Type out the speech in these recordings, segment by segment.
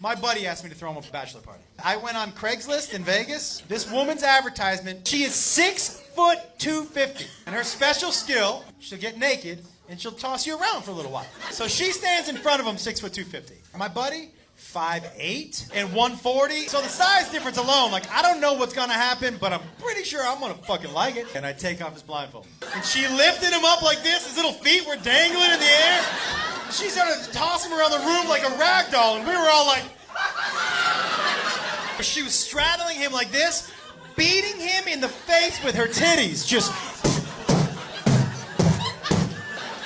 My buddy asked me to throw him a bachelor party. I went on Craigslist in Vegas. This woman's advertisement, she is 6'250", and her special skill, she'll get naked and she'll toss you around for a little while. So she stands in front of him, 6'250". And my buddy, 5'8" and 140. So the size difference alone, like, I don't know what's gonna happen, but I'm pretty sure I'm gonna fucking like it. And I take off his blindfold. And she lifted him up like this. His little feet were dangling in the air. She started tossing him around the room like a rag doll, and we were all like... She was straddling him like this, beating him in the face with her titties. Just...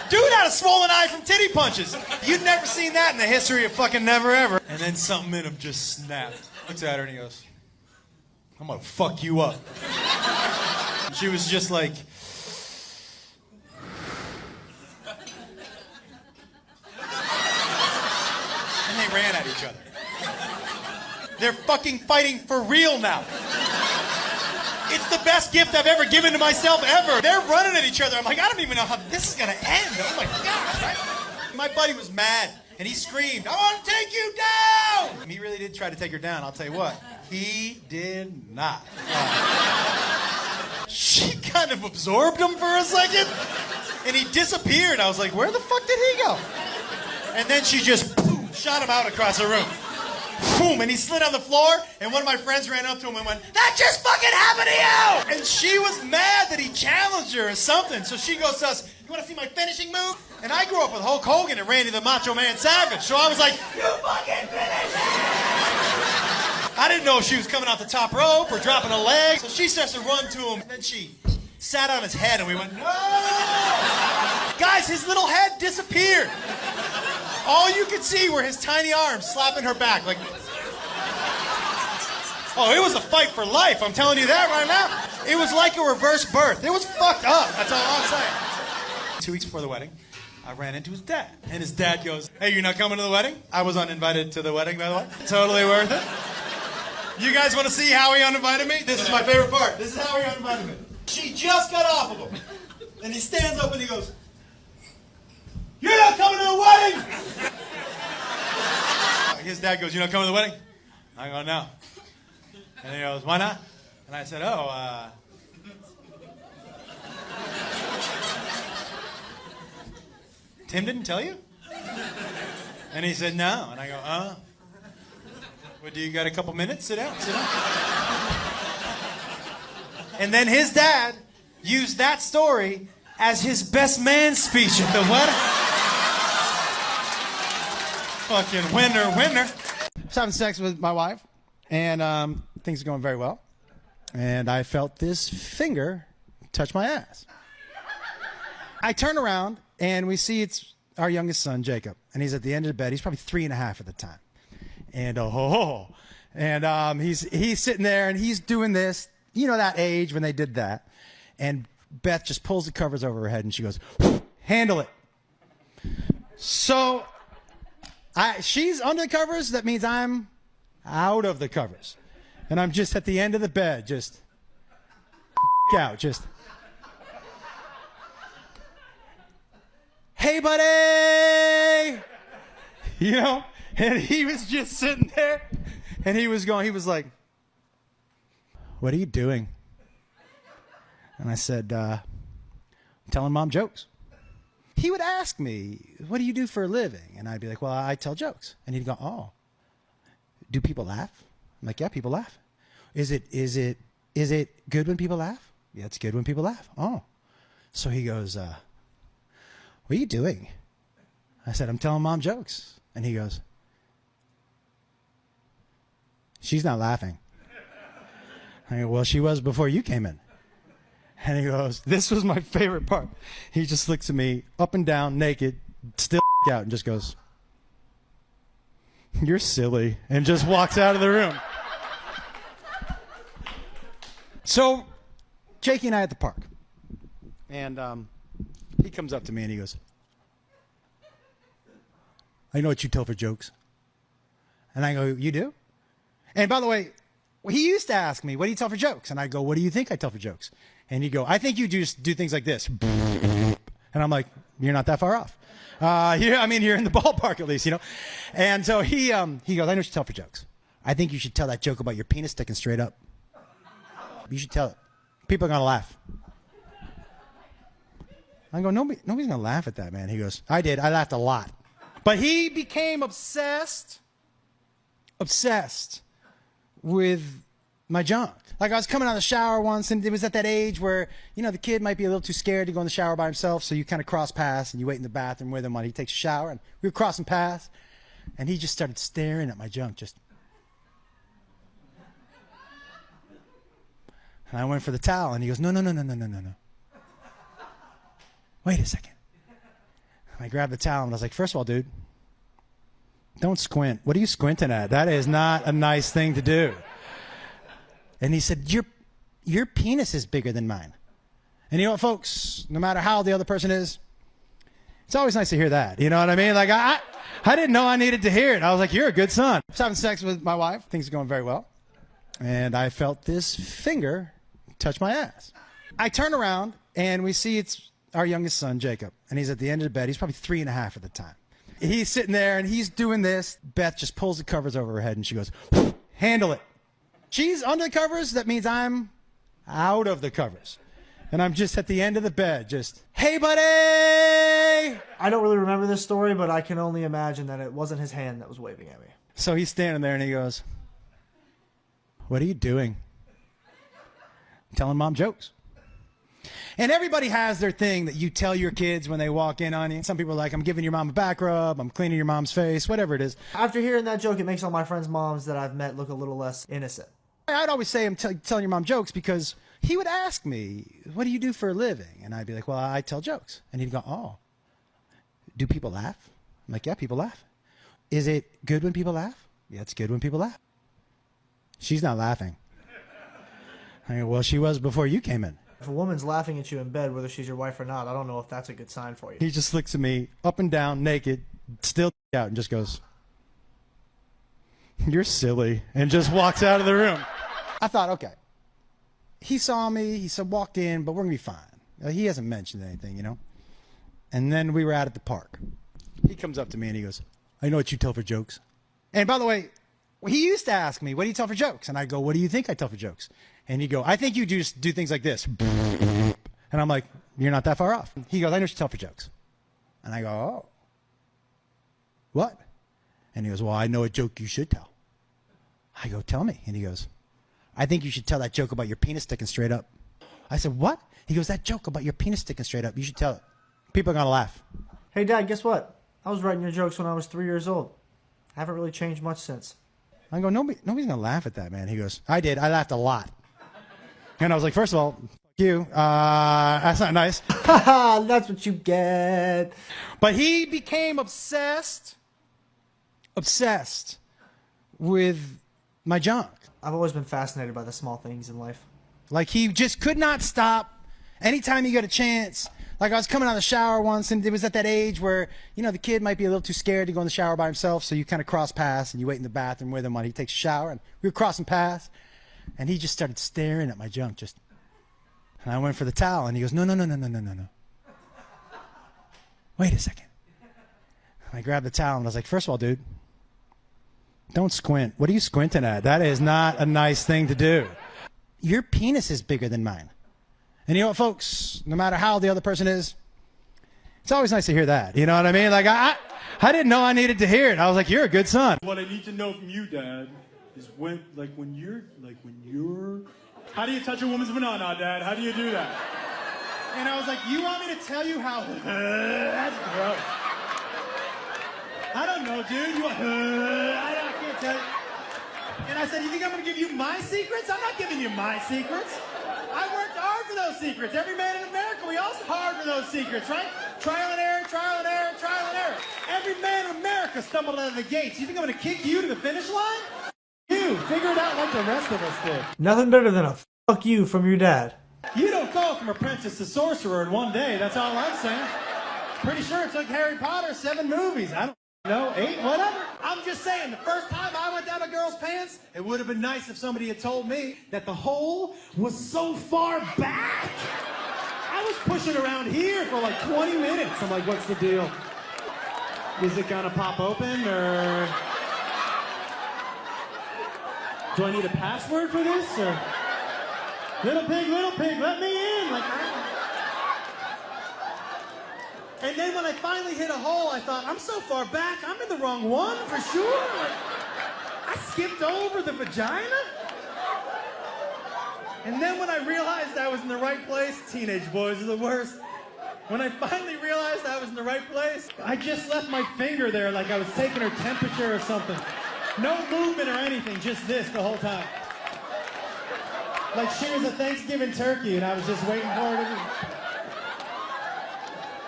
Dude had a swollen eye from titty punches. You'd never seen that in the history of fucking never ever. And then something in him just snapped. Looks at her and he goes, I'm gonna fuck you up. And she was just like... And they ran at each other. They're fucking fighting for real now. It's the best gift I've ever given to myself ever. They're running at each other. I'm like, I don't even know how this is gonna end. Oh my God, right? My buddy was mad and he screamed, I want to take you down! And he really did try to take her down, I'll tell you what. He did not. She kind of absorbed him for a second and he disappeared. I was like, where the fuck did he go? And then she just boom, shot him out across the room. Boom, and he slid on the floor, and one of my friends ran up to him and went, that just fucking happened to you! And she was mad that he challenged her or something, so she goes to us, you wanna see my finishing move? And I grew up with Hulk Hogan and Randy the Macho Man Savage, so I was like, you fucking finish it! I didn't know if she was coming off the top rope or dropping a leg, so she starts to run to him, and then she sat on his head, and we went, no! Guys, his little head disappeared. All you could see were his tiny arms slapping her back, like... Oh, it was a fight for life, I'm telling you that right now. It was like a reverse birth. It was fucked up, that's all I'm saying. 2 weeks before the wedding, I ran into his dad. And his dad goes, hey, you're not coming to the wedding? I was uninvited to the wedding, by the way. Totally worth it. You guys want to see how he uninvited me? This is my favorite part. This is how he uninvited me. She just got off of him. And he stands up and he goes, you're not coming to the wedding! His dad goes, you're not coming to the wedding? I go, no. And he goes, why not? And I said, Tim didn't tell you? And he said, no. And I go, well, do you got a couple minutes? Sit down, sit down. And then his dad used that story as his best man speech at the wedding. Fucking winner, winner. I was having sex with my wife, and things are going very well. And I felt this finger touch my ass. I turn around, and we see it's our youngest son, Jacob. And he's at the end of the bed. He's probably 3.5 at the time. And he's sitting there, and he's doing this. You know that age when they did that. And Beth just pulls the covers over her head, and she goes, handle it. So... she's under the covers, that means I'm out of the covers. And I'm just at the end of the bed, just out, just. Hey, buddy! You know? And he was just sitting there, and he was like, what are you doing? And I said, I'm telling mom jokes. He would ask me, what do you do for a living? And I'd be like, well, I tell jokes. And he'd go, oh, do people laugh? I'm like, yeah, people laugh. Is it good when people laugh? Yeah, it's good when people laugh. Oh. So he goes, what are you doing? I said, I'm telling mom jokes. And he goes, she's not laughing. I go, well, she was before you came in. And he goes, this was my favorite part. He just looks at me up and down, naked, still out, and just goes, you're silly, and just walks out of the room. So, Jakey and I at the park. And he comes up to me and he goes, I know what you tell for jokes. And I go, you do? And by the way, he used to ask me, what do you tell for jokes? And I go, what do you think I tell for jokes? And he'd go, I think you just do things like this. And I'm like, you're not that far off. I mean, you're in the ballpark at least, you know? And so he goes, I know what you tell for jokes. I think you should tell that joke about your penis sticking straight up. You should tell it. People are going to laugh. I go, nobody's going to laugh at that, man. He goes, I did. I laughed a lot. But he became obsessed with my junk. Like I was coming out of the shower once, and it was at that age where, you know, the kid might be a little too scared to go in the shower by himself, so you kind of cross paths and you wait in the bathroom with him while he takes a shower, and we were crossing paths, and he just started staring at my junk, just. And I went for the towel, and he goes, no. Wait a second. And I grabbed the towel, and I was like, first of all, dude, don't squint. What are you squinting at? That is not a nice thing to do. And he said, your penis is bigger than mine. And you know what, folks? No matter how the other person is, it's always nice to hear that. You know what I mean? Like, I didn't know I needed to hear it. I was like, you're a good son. I was having sex with my wife. Things are going very well. And I felt this finger touch my ass. I turn around, and we see it's our youngest son, Jacob. And he's at the end of the bed. He's probably 3.5 at the time. He's sitting there, and he's doing this. Beth just pulls the covers over her head, and she goes, handle it. She's under the covers. That means I'm out of the covers. And I'm just at the end of the bed, just, hey, buddy! I don't really remember this story, but I can only imagine that it wasn't his hand that was waving at me. So he's standing there, and he goes, what are you doing? I'm telling mom jokes. And everybody has their thing that you tell your kids when they walk in on you. Some people are like, I'm giving your mom a back rub, I'm cleaning your mom's face, whatever it is. After hearing that joke, it makes all my friends' moms that I've met look a little less innocent. I'd always say I'm telling your mom jokes because he would ask me, what do you do for a living? And I'd be like, well, I tell jokes. And he'd go, oh, do people laugh? I'm like, yeah, people laugh. Is it good when people laugh? Yeah, it's good when people laugh. She's not laughing. I go, well, she was before you came in. If a woman's laughing at you in bed, whether she's your wife or not, I don't know if that's a good sign for you. He just looks at me up and down, naked, still out, and just goes, you're silly, and just walks out of the room. I thought, okay. He saw me, he said, walked in, but we're going to be fine. He hasn't mentioned anything, you know? And then we were out at the park. He comes up to me and he goes, I know what you tell for jokes. And by the way, he used to ask me, what do you tell for jokes? And I go, what do you think I tell for jokes? And he'd go, I think you just do things like this. And I'm like, you're not that far off. He goes, I know what you tell for jokes. And I go, oh. What? And he goes, well, I know a joke you should tell. I go, tell me. And he goes, I think you should tell that joke about your penis sticking straight up. I said, what? He goes, that joke about your penis sticking straight up. You should tell it. People are going to laugh. Hey, Dad, guess what? I was writing your jokes when I was 3 years old. I haven't really changed much since. I go, nobody's going to laugh at that, man. He goes, I did. I laughed a lot. And I was like, first of all, fuck you. That's not nice. Haha, that's what you get. But he became obsessed with my junk. I've always been fascinated by the small things in life. Like he just could not stop. Anytime he got a chance. Like I was coming out of the shower once, and it was at that age where, you know, the kid might be a little too scared to go in the shower by himself, so you kind of cross paths and you wait in the bathroom with him while he takes a shower, and we were crossing paths, and he just started staring at my junk, just. And I went for the towel, and he goes, no. Wait a second. And I grabbed the towel, and I was like, first of all, dude, don't squint. What are you squinting at? That is not a nice thing to do. Your penis is bigger than mine. And you know what, folks? No matter how the other person is, it's always nice to hear that. You know what I mean? Like, I didn't know I needed to hear it. I was like, you're a good son. What I need to know from you, Dad, is when you're, how do you touch a woman's banana, Dad? How do you do that? And I was like, you want me to tell you how? That's gross. I don't know, dude. I can't tell you. And I said, you think I'm going to give you my secrets? I'm not giving you my secrets. I worked hard for those secrets. Every man in America, we all hard for those secrets, right? Trial and error, trial and error, trial and error. Every man in America stumbled out of the gates. You think I'm going to kick you to the finish line? You, figure it out like the rest of us did. Nothing better than a fuck you from your dad. You don't go from apprentice to sorcerer in one day. That's all I'm saying. Pretty sure it took Harry Potter 7 movies. I don't know, 8, whatever. I'm just saying, the first time I went down a girl's pants, it would have been nice if somebody had told me that the hole was so far back. I I was pushing around here for like 20 minutes. I'm like, what's the deal? Is it gonna pop open or do I need a password for this or little pig, let me in? Like, and then when I finally hit a hole, I thought, I'm so far back, I'm in the wrong one for sure. Like, I skipped over the vagina. And then when I realized I was in the right place, teenage boys are the worst. When I finally realized I was in the right place, I just left my finger there like I was taking her temperature or something. No movement or anything, just this the whole time. Like she was a Thanksgiving turkey and I was just waiting for her to...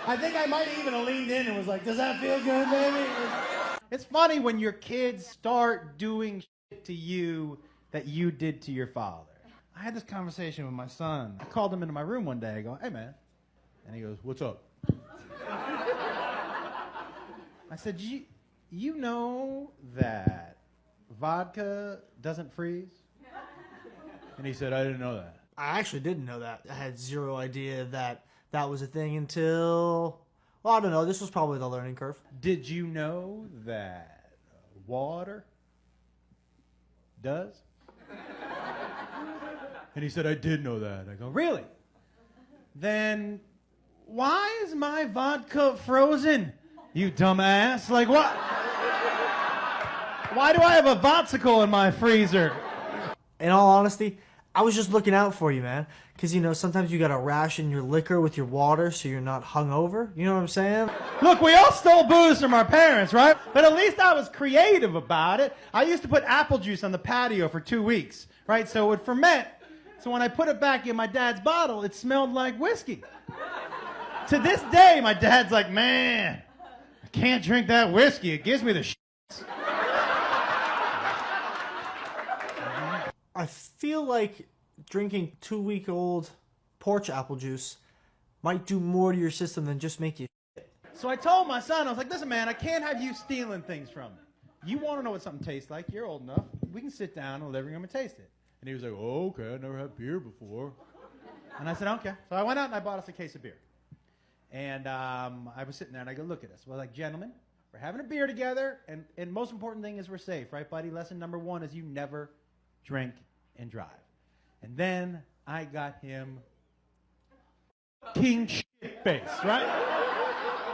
I think I might have even leaned in and was like, does that feel good, baby? It's funny when your kids start doing shit to you that you did to your father. I had this conversation with my son. I called him into my room one day. I go, hey, man. And he goes, what's up? I said, you know that vodka doesn't freeze? And he said, I didn't know that. I actually didn't know that. I had zero idea that that was a thing until, well, I don't know. This was probably the learning curve. Did you know that water does? And he said, I did know that. I go, really? Then why is my vodka frozen, you dumbass? Like, what? Why do I have a vodsicle in my freezer? In all honesty, I was just looking out for you, man. Because, you know, sometimes you got to ration your liquor with your water so you're not hungover. You know what I'm saying? Look, we all stole booze from our parents, right? But at least I was creative about it. I used to put apple juice on the patio for 2 weeks, right? So it would ferment. So when I put it back in my dad's bottle, it smelled like whiskey. To this day, my dad's like, man, I can't drink that whiskey. It gives me the shits. I feel like drinking 2-week-old porch apple juice might do more to your system than just make you shit. So I told my son, I was like, listen, man, I can't have you stealing things from me. You want to know what something tastes like? You're old enough. We can sit down in the living room and taste it. And he was like, oh, okay, I never had beer before. And I said, okay. So I went out and I bought us a case of beer. And I was sitting there and I go, look at us. We're like, gentlemen, we're having a beer together. And most important thing is we're safe, right, buddy? Lesson number 1 is you never drink and drive. And then I got him king shit face, right?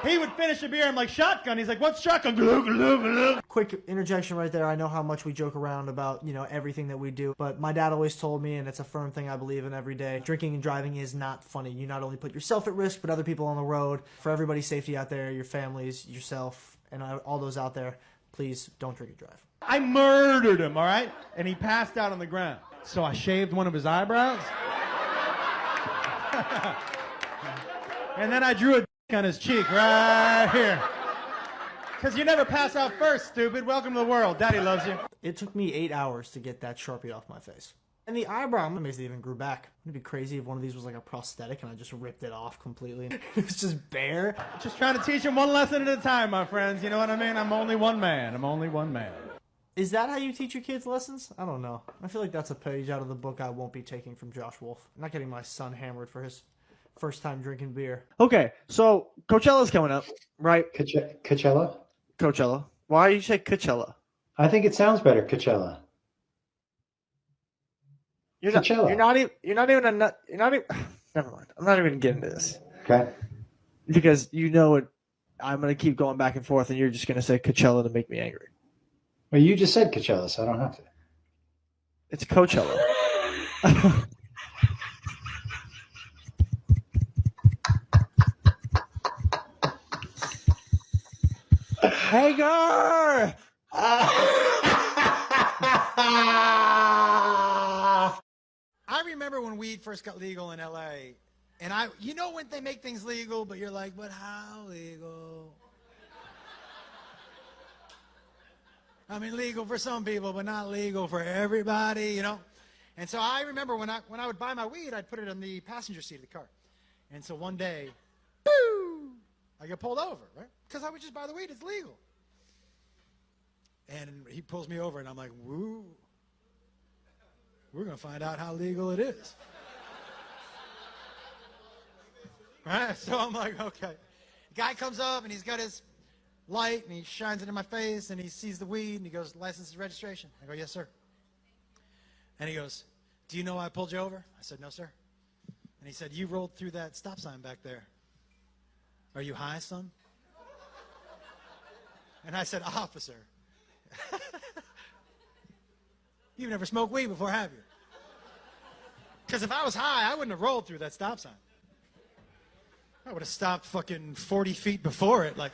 He would finish a beer. I'm like, shotgun. He's like, what's shotgun? Glug, glug, glug. Quick interjection right there. I know how much we joke around about, you know, everything that we do. But my dad always told me, and it's a firm thing I believe in every day, drinking and driving is not funny. You not only put yourself at risk, but other people on the road. For everybody's safety out there, your families, yourself, and all those out there, please don't drink and drive. I murdered him, all right? And he passed out on the ground. So I shaved one of his eyebrows. And then I drew a dick on his cheek right here. Because you never pass out first, stupid. Welcome to the world. Daddy loves you. It took me 8 hours to get that Sharpie off my face. And the eyebrow, I'm amazed it even grew back. It'd be crazy if one of these was like a prosthetic and I just ripped it off completely. It was just bare. Just trying to teach him one lesson at a time, my friends. You know what I mean? I'm only one man. I'm only one man. Is that how you teach your kids lessons? I don't know. I feel like that's a page out of the book I won't be taking from Josh Wolf. I'm not getting my son hammered for his first time drinking beer. Okay, so Coachella's coming up, right? Coachella? Coachella. Why do you say Coachella? I think it sounds better, Coachella. Coachella. You're not even never mind. I'm not even gonna get into this. Okay. Because you know it. I'm gonna keep going back and forth, and you're just gonna say Coachella to make me angry. Well, you just said Coachella, so I don't have to. It's Coachella. Hager! I remember when weed first got legal in LA, and you know when they make things legal, but you're like, but how legal? I mean, legal for some people, but not legal for everybody, you know? And so I remember when I would buy my weed, I'd put it in the passenger seat of the car. And so one day, boo, I get pulled over, right? Because I would just buy the weed, it's legal. And he pulls me over, and I'm like, woo, we're going to find out how legal it is. Right? So I'm like, okay. Guy comes up and he's got his light and he shines it in my face and he sees the weed and he goes, license and registration. I go, yes, sir. And he goes, do you know why I pulled you over? I said, no, sir. And he said, you rolled through that stop sign back there. Are you high, son? And I said, officer, you've never smoked weed before, have you? Because if I was high, I wouldn't have rolled through that stop sign. I would have stopped fucking 40 feet before it, like.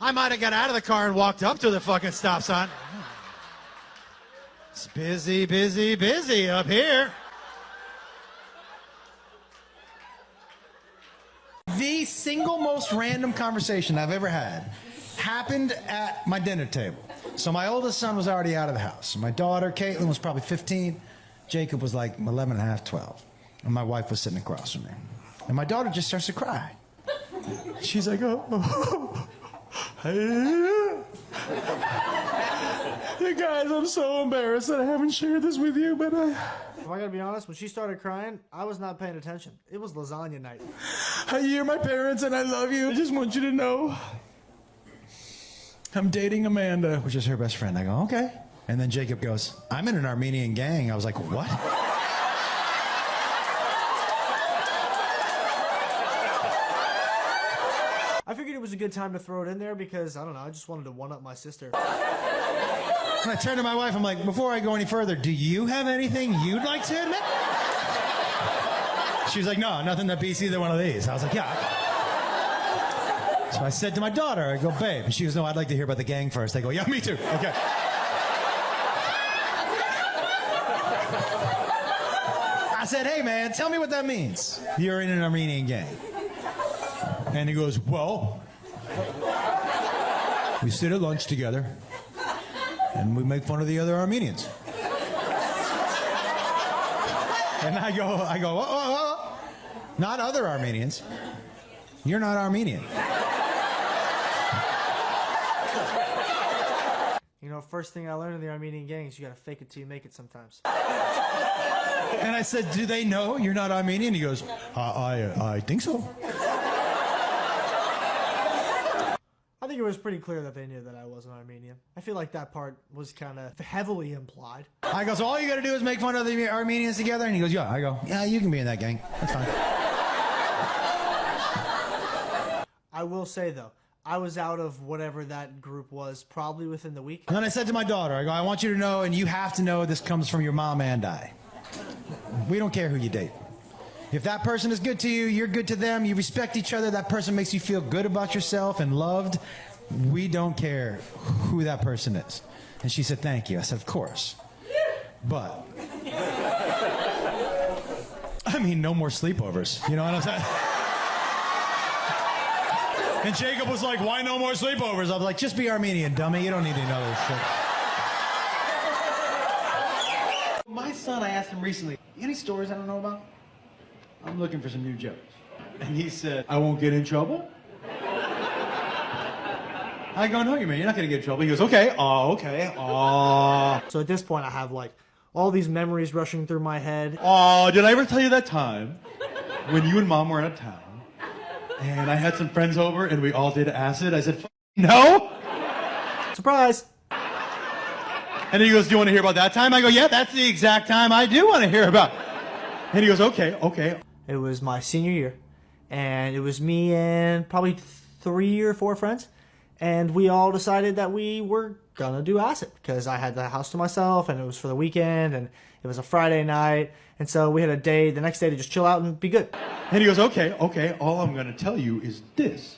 I might have got out of the car and walked up to the fucking stop sign. It's busy, busy, busy up here. The single most random conversation I've ever had happened at my dinner table. So my oldest son was already out of the house. My daughter, Caitlin, was probably 15. Jacob was like 11 and a half, 12. And my wife was sitting across from me. And my daughter just starts to cry. She's like, oh. Hey, guys, I'm so embarrassed that I haven't shared this with you, but If I gotta be honest, when she started crying, I was not paying attention. It was lasagna night. You're my parents and I love you. I just want you to know I'm dating Amanda, which is her best friend. I go, okay. And then Jacob goes, I'm in an Armenian gang. I was like, what? I figured it was a good time to throw it in there because, I don't know, I just wanted to one-up my sister. And I turned to my wife, I'm like, before I go any further, do you have anything you'd like to admit? She was like, no, nothing that beats either one of these. I was like, yeah. So I said to my daughter, I go, babe. And she goes, no, I'd like to hear about the gang first. I go, yeah, me too. Okay. I said, hey, man, tell me what that means. You're in an Armenian gang. And he goes, well, we sit at lunch together and we make fun of the other Armenians. And I go, oh. Not other Armenians. You're not Armenian. You know, first thing I learned in the Armenian gang is you gotta fake it till you make it sometimes. And I said, do they know you're not Armenian? He goes, I think so. I think it was pretty clear that they knew that I wasn't Armenian. I feel like that part was kind of heavily implied. I go, so all you got to do is make fun of the Armenians together? And he goes, yeah. I go, yeah, you can be in that gang. That's fine. I will say, though, I was out of whatever that group was probably within the week. And then I said to my daughter, I go, I want you to know, and you have to know this comes from your mom and I. We don't care who you date. If that person is good to you, you're good to them, you respect each other, that person makes you feel good about yourself and loved, we don't care who that person is. And she said, thank you. I said, of course. But, I mean, no more sleepovers. You know what I'm saying? And Jacob was like, why no more sleepovers? I was like, just be Armenian, dummy. You don't need to know this shit. My son, I asked him recently, any stories I don't know about? I'm looking for some new jokes. And he said, I won't get in trouble? I go, no, you man, you're not going to get in trouble. He goes, okay, okay, So at this point, I have like all these memories rushing through my head. Did I ever tell you that time when you and Mom were out of town and I had some friends over and we all did acid? I said, no. Surprise! And he goes, do you want to hear about that time? I go, yeah, that's the exact time I do want to hear about. And he goes, okay, okay. It was my senior year, and it was me and probably 3 or 4 friends, and we all decided that we were gonna do acid because I had the house to myself, and it was for the weekend, and it was a Friday night, and so we had a day, the next day, to just chill out and be good. And he goes, okay, okay, all I'm gonna tell you is this.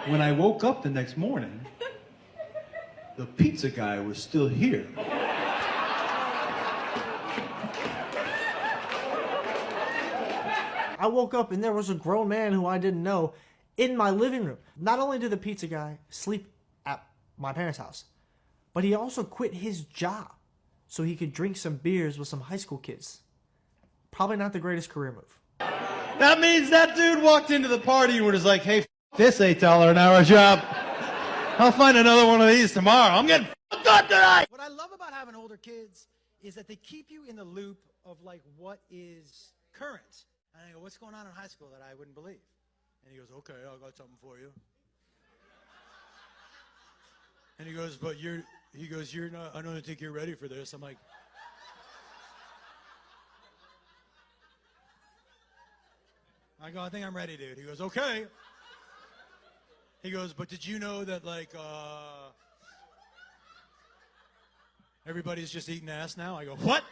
When I woke up the next morning, the pizza guy was still here. I woke up and there was a grown man who I didn't know in my living room. Not only did the pizza guy sleep at my parents' house, but he also quit his job so he could drink some beers with some high school kids. Probably not the greatest career move. That means that dude walked into the party and was like, hey, this $8 an hour job. I'll find another one of these tomorrow. I'm getting What I love about having older kids is that they keep you in the loop of like what is current. And I go, what's going on in high school that I wouldn't believe? And he goes, okay, I got something for you. And he goes, you're not, I don't think you're ready for this. I'm like, I think I'm ready, dude. He goes, okay. He goes, but did you know that like, everybody's just eating ass now? I go, what?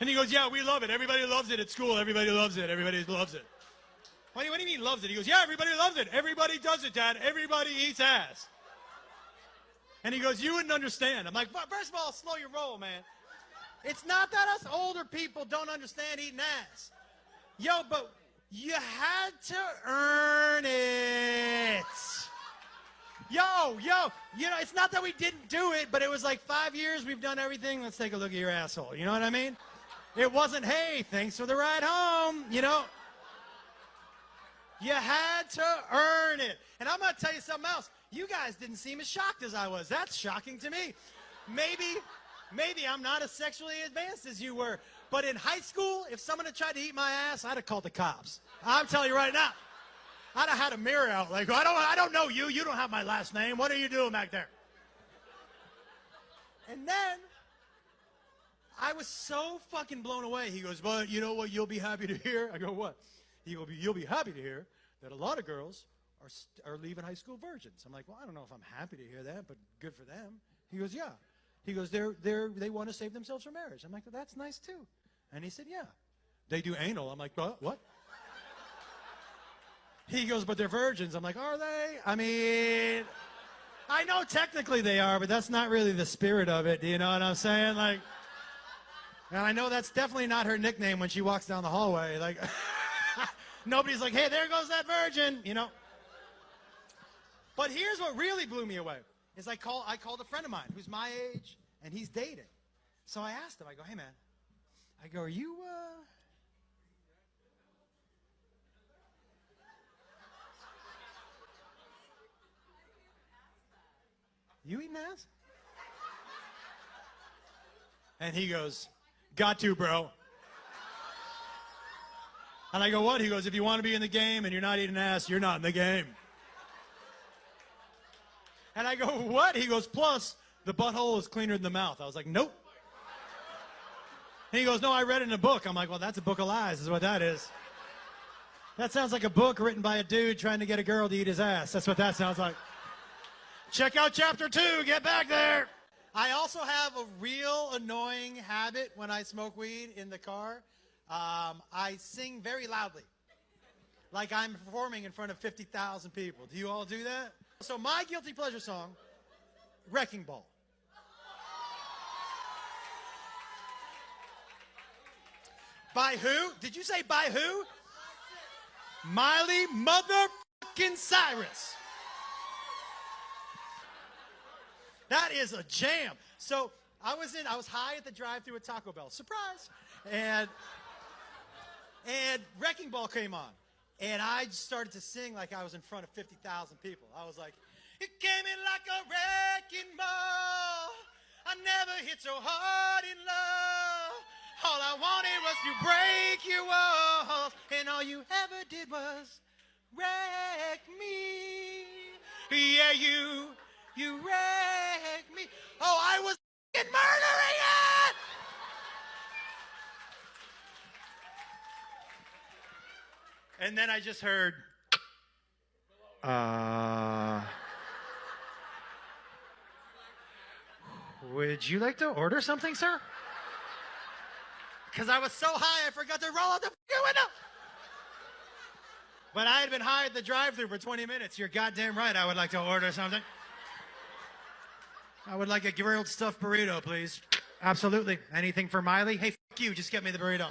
And he goes, yeah, we love it. Everybody loves it at school. Everybody loves it. Everybody loves it. What do you mean loves it? He goes, yeah, everybody loves it. Everybody does it, Dad. Everybody eats ass. And he goes, you wouldn't understand. I'm like, first of all, slow your roll, man. It's not that us older people don't understand eating ass. Yo, but you had to earn it. Yo, you know, it's not that we didn't do it, but it was like 5 years we've done everything. Let's take a look at your asshole. You know what I mean? It wasn't, hey, thanks for the ride home, you know? You had to earn it. And I'm going to tell you something else. You guys didn't seem as shocked as I was. That's shocking to me. Maybe I'm not as sexually advanced as you were. But in high school, if someone had tried to eat my ass, I'd have called the cops. I'm telling you right now. I'd have had a mirror out. Like, I don't know you. You don't have my last name. What are you doing back there? And then I was so fucking blown away. He goes, but you know what you'll be happy to hear? I go, what? You'll be happy to hear that a lot of girls are leaving high school virgins. I'm like, well, I don't know if I'm happy to hear that, but good for them. He goes, yeah. He goes, they want to save themselves from marriage. I'm like, well, that's nice too. And he said, yeah. They do anal. I'm like, what? He goes, but they're virgins. I'm like, are they? I mean, I know technically they are, but that's not really the spirit of it. Do you know what I'm saying? Like, and I know that's definitely not her nickname when she walks down the hallway. Like, nobody's like, hey, there goes that virgin, you know. But here's what really blew me away, is I called a friend of mine who's my age, and he's dating. So I asked him, I go, hey, man, I go, are you, you eating ass? And he goes, got to, bro. And I go, what? He goes, if you want to be in the game and you're not eating ass, you're not in the game. And I go, what? He goes, plus, the butthole is cleaner than the mouth. I was like, nope. And he goes, no, I read it in a book. I'm like, well, that's a book of lies is what that is. That sounds like a book written by a dude trying to get a girl to eat his ass. That's what that sounds like. Check out chapter 2. Get back there. I also have a real annoying habit when I smoke weed in the car. I sing very loudly, like I'm performing in front of 50,000 people. Do you all do that? So my guilty pleasure song, Wrecking Ball. By who? Did you say by who? Miley motherfucking Cyrus. That is a jam. So I was high at the drive-thru at Taco Bell. Surprise. And Wrecking Ball came on. And I just started to sing like I was in front of 50,000 people. I was like, it came in like a wrecking ball. I never hit so hard in love. All I wanted was to break your walls. And all you ever did was wreck me. Yeah, you wrecked me. Oh, I was murdering it! And then I just heard, would you like to order something, sir? Because I was so high, I forgot to roll out the window. But I had been high at the drive-thru for 20 minutes. You're goddamn right, I would like to order something. I would like a grilled stuffed burrito, please. Absolutely. Anything for Miley? Hey, f*** you, just get me the burrito.